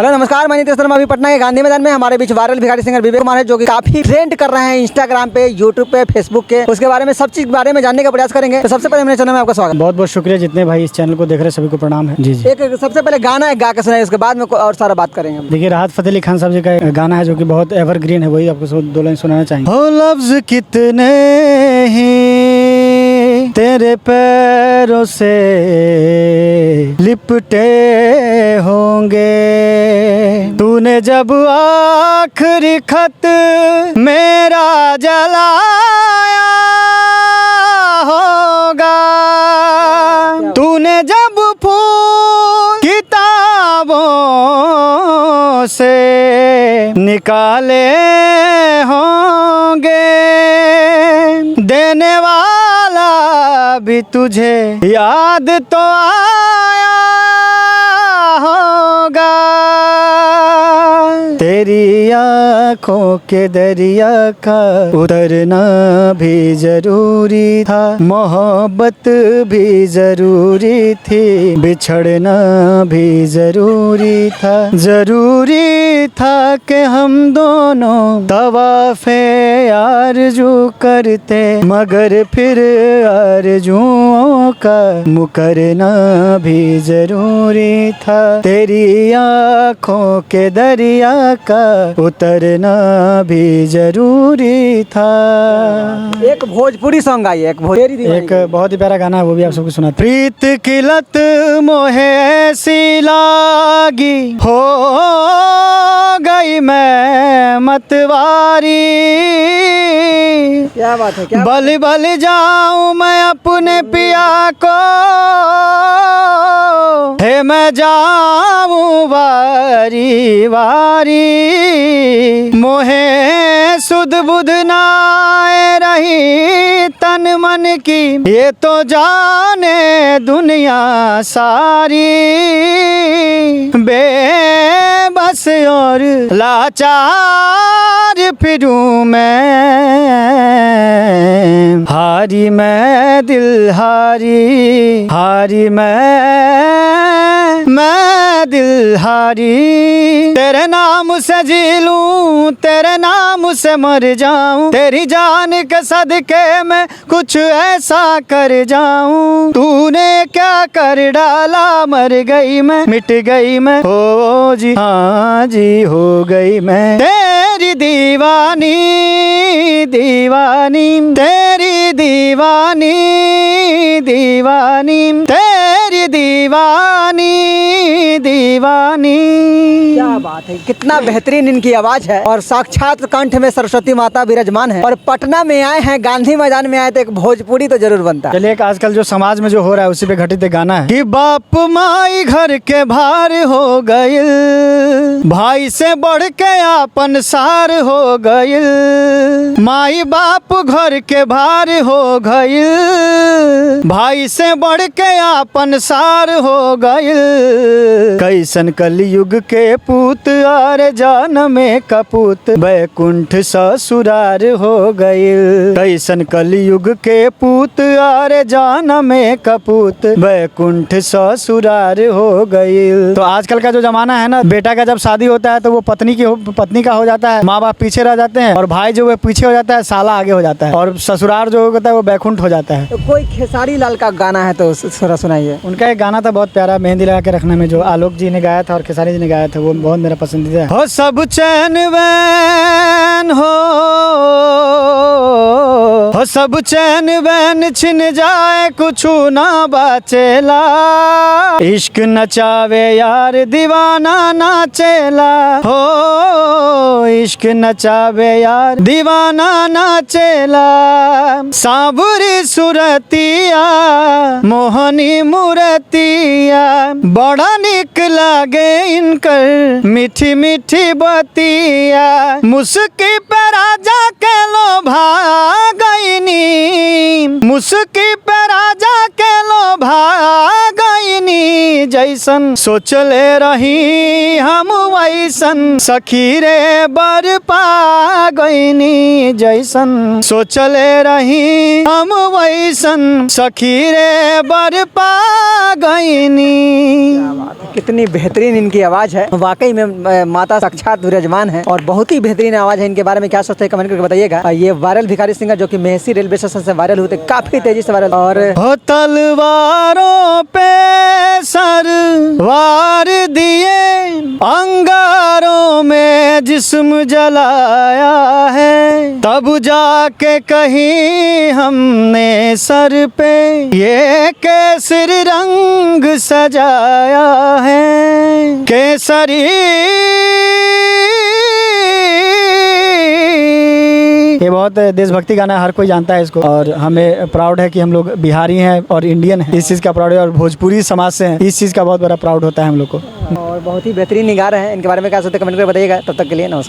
Hello नमस्कार, मैं नितेश शर्मा। अभी पटना के गांधी मैदान में हमारे बीच वायरल भिखारी सिंगर विवेक कुमार है, जो कि काफी ट्रेंड कर रहे हैं इंस्टाग्राम पे, यूट्यूब पे, फेसबुक के। उसके बारे में सब चीज बारे में जानने का प्रयास करेंगे। तो सबसे पहले मेरे चैनल में आपका स्वागत। बहुत बहुत शुक्रिया। जितने भाई इस चैनल को देख रहे हैं सभी को प्रणाम है। जी जी। एक सबसे पहले गाना गा के सुनाइए, उसके बाद में और सारा बात करेंगे। देखिए, राहत फतेह अली खान साहब जी का गाना है जो कि बहुत एवरग्रीन है, वही आपको दो लाइन सुनाना चाहेंगे। हो लफ्ज कितने ही तेरे पैरों से लिपटे होंगे, तूने जब आखिरी खत मेरा जलाया होगा, तूने जब फूल किताबों से निकाले होंगे, देने वाला भी तुझे याद तो आया होगा। तेरी आँखों के दरिया का उतरना भी जरूरी था, मोहब्बत भी जरूरी थी, बिछड़ना भी जरूरी था। जरूरी था कि हम दोनों तवाफ़े आरज़ू करते, मगर फिर आरज़ुओं का मुकरना भी जरूरी था। तेरी आँखों के दरिया का उतरना भी जरूरी था। एक भोजपुरी सॉन्ग आई है, एक बहुत ही प्यारा गाना है, वो भी आप सबको सुना। प्रीत की लत मोहे ऐसी लागी, हो गई मैं मतवारी, क्या बात है, क्या बल बल जाऊं मैं अपने पिया को, हे मैं जाऊं वारी वारी, मोहे सुध बुध नाए रही तन मन की, ये तो जाने दुनिया सारी, बेबस और लाचार फिरूं मैं, हारी मैं दिल हारी, हारी मैं दिल हारी, तेरे नाम से जी लूं, तेरे नाम से मर जाऊं, तेरी जान के सदके में कुछ ऐसा कर जाऊं, तूने क्या कर डाला, मर गई मैं, मिट गई मैं, हो जी हाँ जी हो गई मैं, तेरी दीवानी दीवानी, तेरी दीवानी दीवानी, तेरी दीवानी दीवानी। क्या बात है, कितना बेहतरीन इनकी आवाज है और साक्षात कंठ में सरस्वती माता विराजमान है। और पटना में आए हैं, गांधी मैदान में आए, तो एक भोजपुरी तो जरूर बनता है। चलिए, एक आजकल जो समाज में जो हो रहा है उसी पे घटित गाना है कि बाप माई घर के भार हो गइल, भाई से बढ़ के आपन सार हो गइल, माई बाप घर के भार हो गइल, भाई से बढ़ के आपन सार हो गइल, कैसन कलयुग के पूत आर जान में कपूत, बैकुंठ ससुरार हो गइल, कैसन कलयुग के पूत आर जान में कपूत, बैकुंठ ससुरार हो गइल। तो आजकल का जो जमाना है ना, बेटा का जब शादी होता है तो वो पत्नी का हो जाता है, माँ बाप पीछे रह जाते हैं, और भाई जो है पीछे हो जाता है, साला आगे हो जाता है, और ससुरार जो होता है वो बैकुंठ हो जाता है। तो कोई खेसारी लाल का गाना है तो थोड़ा सुनाइए। उनका एक गाना था बहुत प्यारा, मेहंदी लगा के रखना में, जो आलोक जी ने गाया था और खेसारी जी ने गाया था, वो बहुत मेरा पसंदीदा है। हो सब चैन वैन हो सब चैन वैन छिन जाए, कुछु ना बाचेला, इश्क नचावे यार दीवाना नाचेला, हो इश्क नचावे यार दीवाना नाचेला, सांवरी सुरतिया मोहनी मूर्तिया, बड़ा निक लागे इनकर मीठी मीठी बतिया, मुस्की पे राजा के लो भाई गईनी, मुस्की पे राजा के लोभा गईनी, जैसन सोचले रही हम वैसन सखी रे बर पा गईनी, जैसन सोचले रही हम वैसन सखी रे बर पा गईनी। कितनी बेहतरीन इनकी आवाज़ है, वाकई में माता साक्षात विराजमान है और बहुत ही बेहतरीन आवाज़ है। इनके बारे में क्या सोचते हैं कमेंट करके बताइएगा। ये वायरल भिखारी सिंगर जो कि मेहसी रेलवे स्टेशन से वायरल होते, काफी तेजी से वायरल। और हो तलवारों पे सरवार दिए, अंगारों में जिस्म जलाया है, तब जाके कहीं हमने सर पे ये केसरी रंग सजाया है, केसरी। ये बहुत देशभक्ति गाना है, हर कोई जानता है इसको और हमें प्राउड है कि हम लोग बिहारी हैं और इंडियन हैं, इस चीज़ का प्राउड है। और भोजपुरी समाज से हैं, इस चीज़ का बहुत बड़ा प्राउड होता है हम लोग को। और बहुत ही बेहतरीन गा रहे हैं। इनके बारे में क्या सोचते हैं कमेंट करके बताइएगा। तब तक के लिए नमस्कार।